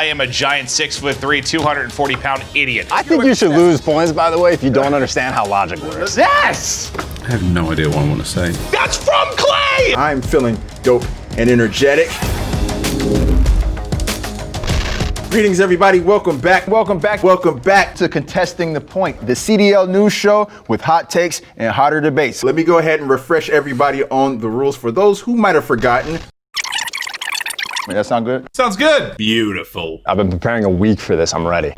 I am a giant 6'3", 240-pound idiot. I think you should lose points, by the way, if you don't understand how logic works. Yes! I have no idea what I want to say. That's from Clay! I'm feeling dope and energetic. Greetings, everybody. Welcome back to Contesting the Point, the CDL news show with hot takes and hotter debates. Let me go ahead and refresh everybody on the rules for those who might have forgotten. Wait, that sound good? Sounds good. Beautiful. I've been preparing a week for this. I'm ready.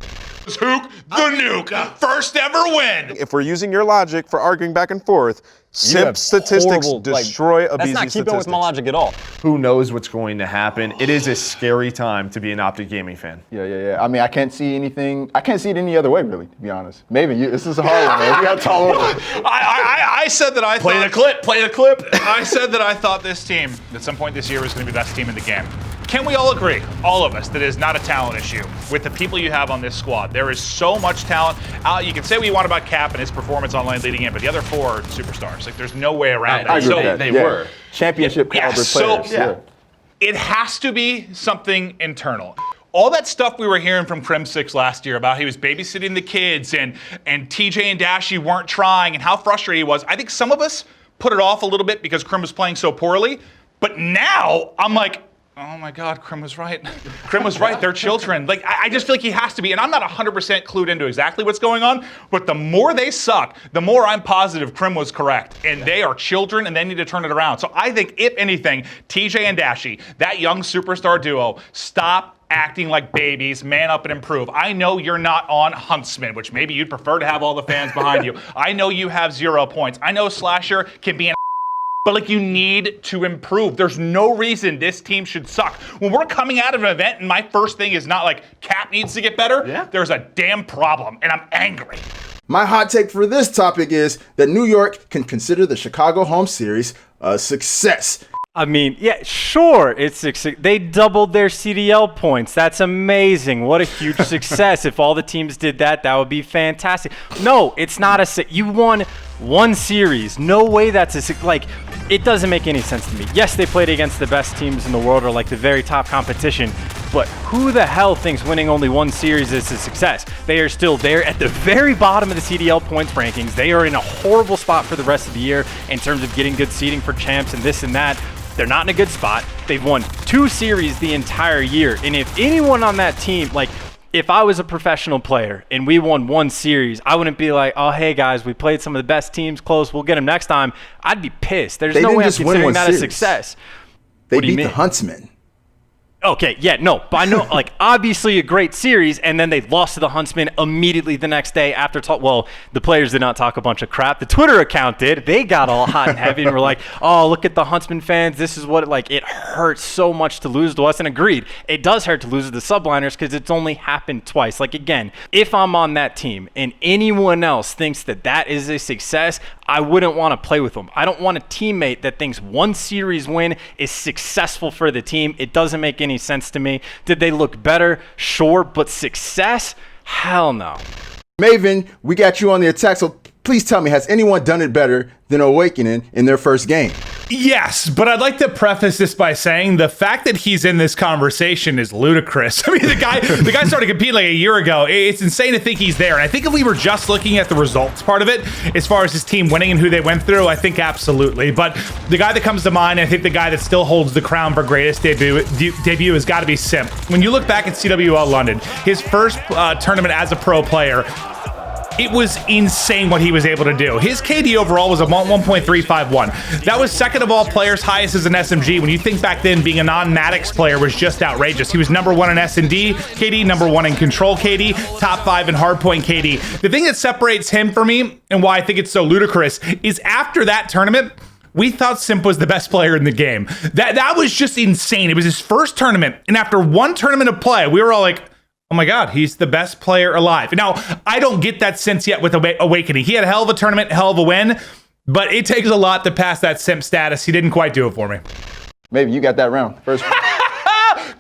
Hook the nuke. First ever win. If we're using your logic for arguing back and forth, simp statistics destroy a BZ That's not keeping with my logic at all. Who knows what's going to happen? It is a scary time to be an Optic Gaming fan. Yeah. I mean, I can't see anything. I can't see it any other way, really, to be honest. Maybe this is a hard one, man. We got to tolerate it. I said that I Play thought... Play the clip. I said that I thought this team, at some point this year, was going to be the best team in the game. Can we all agree, all of us, that it is not a talent issue with the people you have on this squad? There is so much talent. You can say what you want about Cap and his performance online leading in, but the other four are superstars. Like, there's no way around that. I agree with that. They were. Championship caliber players. It has to be something internal. All that stuff we were hearing from Crim6 last year about he was babysitting the kids and TJ and Dashy weren't trying and how frustrated he was, I think some of us put it off a little bit because Crim was playing so poorly. But now I'm like, oh my God, Crim was right. Crim was right, they're children. Like, I just feel like he has to be, and I'm not 100% clued into exactly what's going on, but the more they suck, the more I'm positive Crim was correct. And they are children and they need to turn it around. So I think, if anything, TJ and Dashy, that young superstar duo, stop acting like babies, man up and improve. I know you're not on Huntsman, which maybe you'd prefer to have all the fans behind you. I know you have 0 points. I know Slasher can be an but like, you need to improve. There's no reason this team should suck. When we're coming out of an event and my first thing is not like Cap needs to get better, there's a damn problem and I'm angry. My hot take for this topic is that New York can consider the Chicago home series a success. I mean, yeah, sure, they doubled their CDL points. That's amazing. What a huge success. If all the teams did that, that would be fantastic. No, it's not you won one series. No way that's like, it doesn't make any sense to me. Yes, they played against the best teams in the world or like the very top competition, but who the hell thinks winning only one series is a success? They are still there at the very bottom of the CDL points rankings. They are in a horrible spot for the rest of the year in terms of getting good seeding for champs and this and that. They're not in a good spot. They've won 2 series the entire year. And if anyone on that team, like, if I was a professional player and we won 1 series, I wouldn't be like, oh, hey, guys, we played some of the best teams close. We'll get them next time. I'd be pissed. There's no way I'm considering that a success. They beat the Huntsmen. Okay, yeah, no, but I know, like, obviously a great series, and then they lost to the Huntsmen immediately the next day after well, the players did not talk a bunch of crap. The Twitter account did. They got all hot and heavy and were like, oh, look at the Huntsmen fans. This is what, it hurts so much to lose to us. And agreed, it does hurt to lose to the subliners because it's only happened twice. Like, again, if I'm on that team and anyone else thinks that that is a success, I wouldn't want to play with them. I don't want a teammate that thinks 1 series win is successful for the team. It doesn't make any sense to me. Did they look better? Sure, but success? Hell no. Maven, we got you on the attack, so please tell me, has anyone done it better than Awakening in their first game? Yes, but I'd like to preface this by saying the fact that he's in this conversation is ludicrous. I mean, the guy started competing like a year ago. It's insane to think he's there. And I think if we were just looking at the results part of it, as far as his team winning and who they went through, I think absolutely. But the guy that comes to mind, I think the guy that still holds the crown for greatest debut has got to be Simp. When you look back at CWL London, his first tournament as a pro player, it was insane what he was able to do. His KD overall was a 1.351. That was second of all players, highest as an SMG. When you think back then, being a non-Maddox player was just outrageous. He was number 1 in S&D KD, number 1 in Control KD, top 5 in Hardpoint KD. The thing that separates him from me, and why I think it's so ludicrous, is after that tournament, we thought Simp was the best player in the game. That was just insane. It was his first tournament, and after 1 tournament of play, we were all like, oh my God, he's the best player alive. Now, I don't get that sense yet with Awakening. He had a hell of a tournament, hell of a win, but it takes a lot to pass that Simp status. He didn't quite do it for me. Maybe you got that round. First.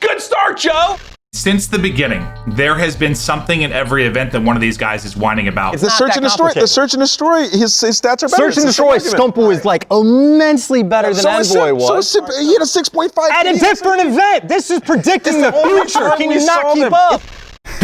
Good start, Joe. Since the beginning, there has been something in every event that one of these guys is whining about. The search and destroy. The search and destroy. His stats are better. Search and destroy, Scumpo is like immensely better than Envoy was. He had a 6.5. At a different event. This is predicting the future. Can you not keep up?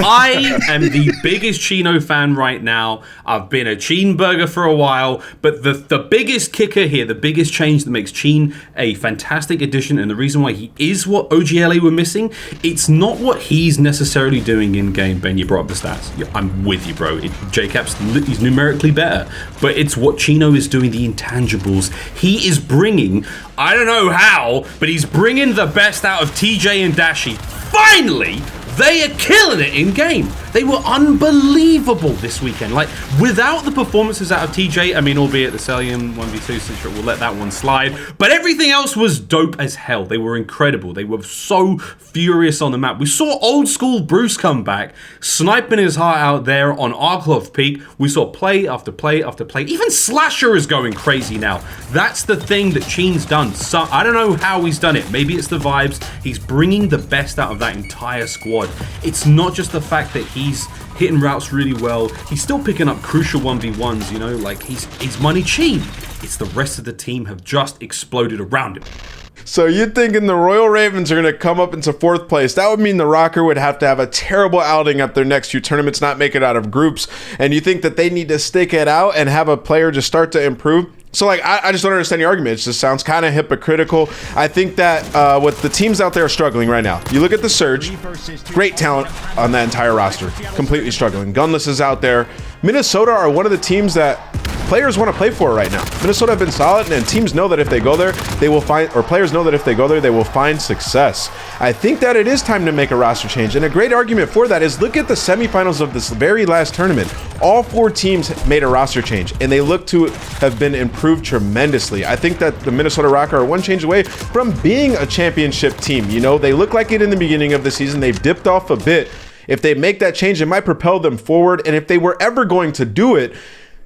I am the biggest Chino fan right now. I've been a Cheen burger for a while, but the biggest kicker here, the biggest change that makes Cheen a fantastic addition, and the reason why he is what OGLA were missing, it's not what he's necessarily doing in game. Ben, you brought up the stats. Yeah, I'm with you, bro. He's numerically better, but it's what Chino is doing, the intangibles. He is bringing, I don't know how, but he's bringing the best out of TJ and Dashi. Finally! They are killing it in game. They were unbelievable this weekend. Like, without the performances out of TJ, I mean, albeit the Celium 1v2 situation, we'll let that one slide. But everything else was dope as hell. They were incredible. They were so furious on the map. We saw old school Bruce come back, sniping his heart out there on Arklov Peak. We saw play after play after play. Even Slasher is going crazy now. That's the thing that Cheen's done. So, I don't know how he's done it. Maybe it's the vibes. He's bringing the best out of that entire squad. It's not just the fact that he's hitting routes really well. He's still picking up crucial 1v1s, you know, like he's money Cheen. It's the rest of the team have just exploded around him. So you're thinking the Royal Ravens are going to come up into 4th place. That would mean the Rocker would have to have a terrible outing at their next few tournaments, not make it out of groups. And you think that they need to stick it out and have a player just start to improve? So, like, I just don't understand your argument. It just sounds kind of hypocritical. I think that what the teams out there are struggling right now. You look at the Surge, great talent on that entire roster, completely struggling. Gunless is out there. Minnesota are one of the teams that players want to play for right now. Minnesota have been solid, and teams know that if they go there, they will find, or players know that if they go there, they will find success. I think that it is time to make a roster change, and a great argument for that is look at the semifinals of this very last tournament. All 4 teams made a roster change, and they look to have been improved tremendously. I think that the Minnesota Rocker are one change away from being a championship team. You know, they look like it in the beginning of the season. They've dipped off a bit. If they make that change, it might propel them forward, and if they were ever going to do it,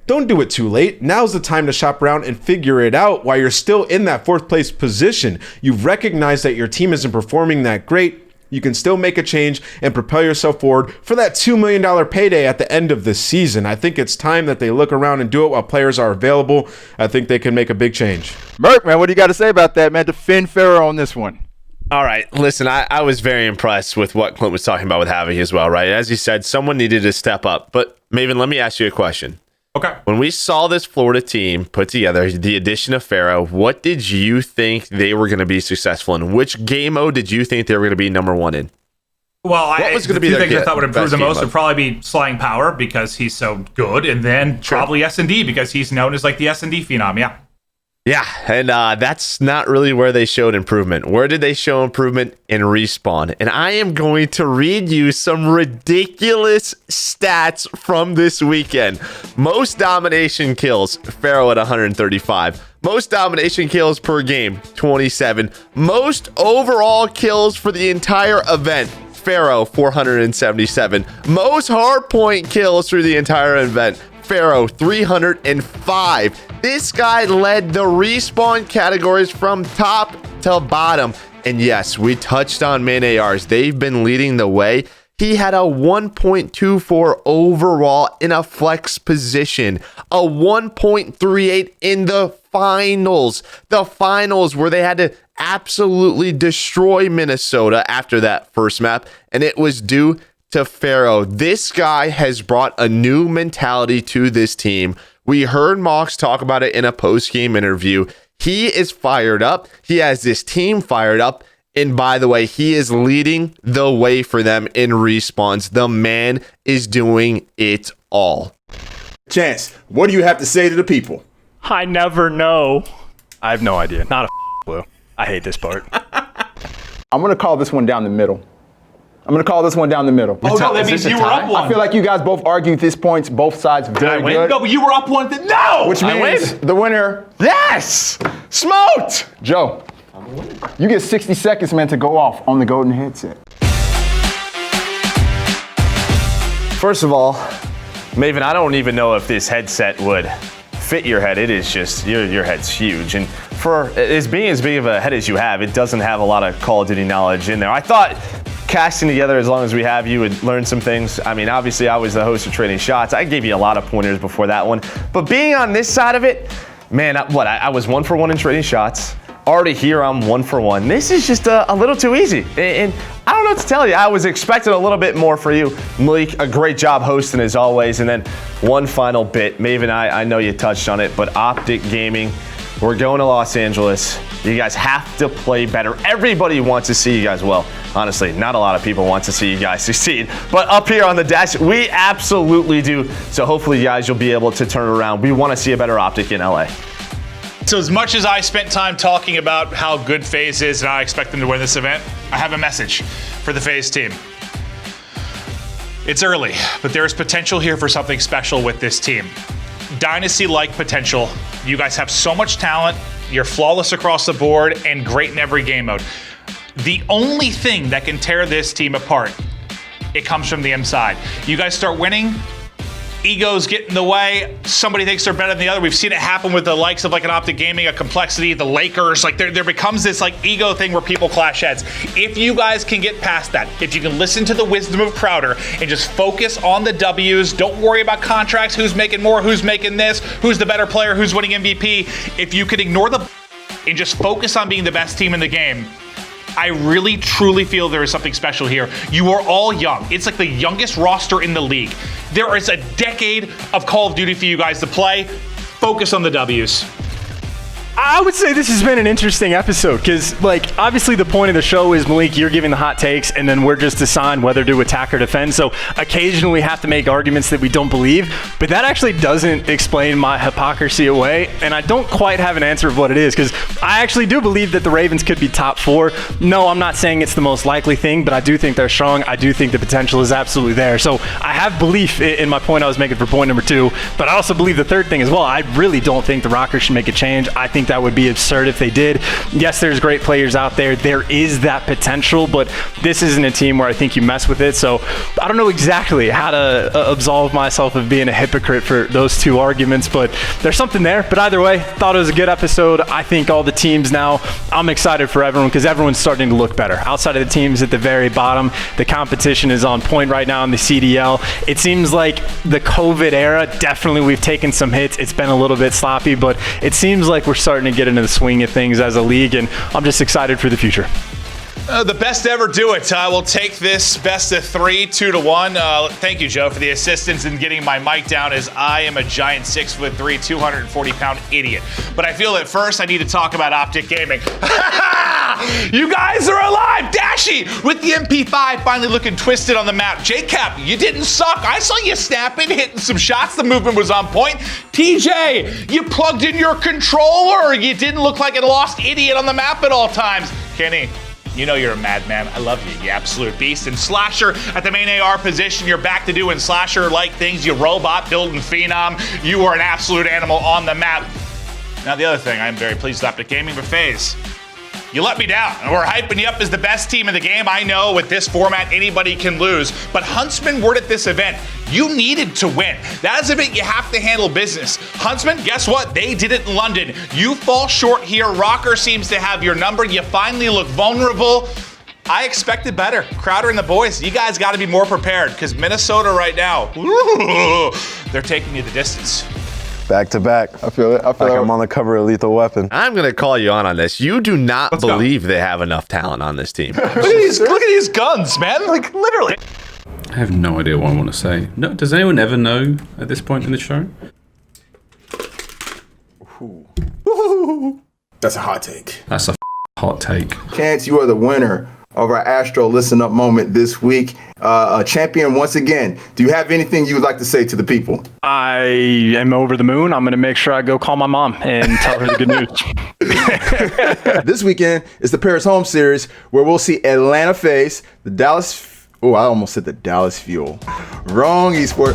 don't do it too late. Now's the time to shop around and figure it out while you're still in that 4th place position. You've recognized that your team isn't performing that great. You can still make a change and propel yourself forward for that $2 million payday at the end of the season. I think it's time that they look around and do it while players are available. I think they can make a big change. Merc, man, what do you got to say about that, man? Defend Pharaoh on this one. All right, listen, I was very impressed with what Clint was talking about with Havoc as well, right? As you said, someone needed to step up. But Maven, let me ask you a question. Okay. When we saw this Florida team put together, the addition of Pharaoh, what did you think they were going to be successful in? Which game mode did you think they were going to be number 1 in? Well, what was going to be the their things I thought would improve best the game most mode? would probably be Slaying Power because he's so good, and then probably S&D because he's known as like the S&D phenom, yeah. Yeah, and that's not really where they showed improvement. Where did they show improvement? In Respawn. And I am going to read you some ridiculous stats from this weekend. Most domination kills, Pharaoh at 135. Most domination kills per game, 27. Most overall kills for the entire event, Pharaoh, 477. Most hardpoint kills through the entire event, Pharaoh, 305. This guy led the Respawn categories from top to bottom. And yes, we touched on main ARs. They've been leading the way. He had a 1.24 overall in a flex position, a 1.38 in the finals. The finals where they had to absolutely destroy Minnesota after that first map, and it was due to Pharaoh. This guy has brought a new mentality to this team. We heard Mox talk about it in a post-game interview. He is fired up. He has this team fired up. And by the way, he is leading the way for them in respawns. The man is doing it all. Chance, what do you have to say to the people? I never know. I have no idea. Not a clue. I hate this part. I'm going to call this one down the middle. Oh, no, that means you were up one. I feel like you guys both argued these points, both sides very good. No, but you were up one. No! Which means the winner, Yes! Smoked! Joe. You get 60 seconds, man, to go off on the golden headset. First of all, Maven, I don't even know if this headset would fit your head. It is just, your head's huge. And for as being as big of a head as you have, it doesn't have a lot of Call of Duty knowledge in there. I thought casting together as long as we have you and learn some things. I mean, obviously I was the host of Trading Shots. I gave you a lot of pointers before that one. But being on this side of it, man, I was 1 for 1 in Trading Shots. Already here, I'm 1 for 1. This is just a little too easy. And I don't know what to tell you. I was expecting a little bit more for you. Malik, a great job hosting as always. And then one final bit. Maven, I know you touched on it, but Optic Gaming, we're going to Los Angeles. You guys have to play better. Everybody wants to see you guys well. Honestly, not a lot of people want to see you guys succeed. But up here on the desk, we absolutely do. So hopefully, you guys, you'll be able to turn it around. We want to see a better Optic in LA. So as much as I spent time talking about how good FaZe is and I expect them to win this event, I have a message for the FaZe team. It's early, but there's potential here for something special with this team. Dynasty-like potential. You guys have so much talent. You're flawless across the board and great in every game mode. The only thing that can tear this team apart, it comes from the inside. You guys start winning, egos get in the way, somebody thinks they're better than the other. We've seen it happen with the likes of like an Optic Gaming, a Complexity, the Lakers. Like there becomes this like ego thing where people clash heads. If you guys can get past that, if you can listen to the wisdom of Crowder and just focus on the W's, don't worry about contracts, who's making more, who's making this, who's the better player, who's winning MVP. If you can ignore the and just focus on being the best team in the game, I really, truly feel there is something special here. You are all young. It's like the youngest roster in the league. There is a decade of Call of Duty for you guys to play. Focus on the W's. I would say this has been an interesting episode because, like, obviously the point of the show is, Malik, you're giving the hot takes, and then we're just assigned whether to attack or defend. So occasionally we have to make arguments that we don't believe, but that actually doesn't explain my hypocrisy away, and I don't quite have an answer of what it is because I actually do believe that the Ravens could be top 4. No, I'm not saying it's the most likely thing, but I do think they're strong. I do think the potential is absolutely there. So I have belief in my point I was making for point number 2, but I also believe the third thing as well. I really don't think the Rockers should make a change. I think that would be absurd if they did. Yes, there's great players out there. There is that potential, but this isn't a team where I think you mess with it. So I don't know exactly how to absolve myself of being a hypocrite for those 2 arguments, but there's something there. But either way, thought it was a good episode. I think all the teams now, I'm excited for everyone because everyone's starting to look better. Outside of the teams at the very bottom, the competition is on point right now in the CDL. It seems like the COVID era, definitely we've taken some hits. It's been a little bit sloppy, but it seems like we're starting to get into the swing of things as a league, and I'm just excited for the future. The best ever do it. I will take this best of 3, 2-1. Thank you, Joe, for the assistance in getting my mic down, as I am a giant 6'3", 240-pound idiot. But I feel that first I need to talk about Optic Gaming. You guys are alive! Dashy with the MP5 finally looking twisted on the map. JCap, you didn't suck. I saw you snapping, hitting some shots. The movement was on point. TJ, you plugged in your controller. You didn't look like a lost idiot on the map at all times. Kenny, you know you're a madman. I love you, you absolute beast. And Slasher at the main AR position, you're back to doing Slasher-like things. You robot building Phenom. You are an absolute animal on the map. Now the other thing, I'm very pleased with Optic Gaming, but FaZe, you let me down. We're hyping you up as the best team in the game. I know with this format, anybody can lose. But Huntsman were at this event. You needed to win. That is a event you have to handle business. Huntsman, guess what? They did it in London. You fall short here. Rocker seems to have your number. You finally look vulnerable. I expected better. Crowder and the boys, you guys got to be more prepared because Minnesota right now, they're taking you the distance. Back to back. I feel it. I'm on the cover of Lethal Weapon. I'm going to call you on this. You do not believe they have enough talent on this team. Look at these guns, man. Like, literally. I have no idea what I want to say. No, does anyone ever know at this point in the show? That's a hot take. That's a hot take. Chance, you are the winner of our Astro Listen Up moment this week. A champion once again. Do you have anything you would like to say to the people? I am over the moon. I'm going to make sure I go call my mom and tell her the good news. This weekend is the Paris Home Series, where we'll see Atlanta face the Dallas... Oh, I almost said the Dallas Fuel. Wrong, eSport.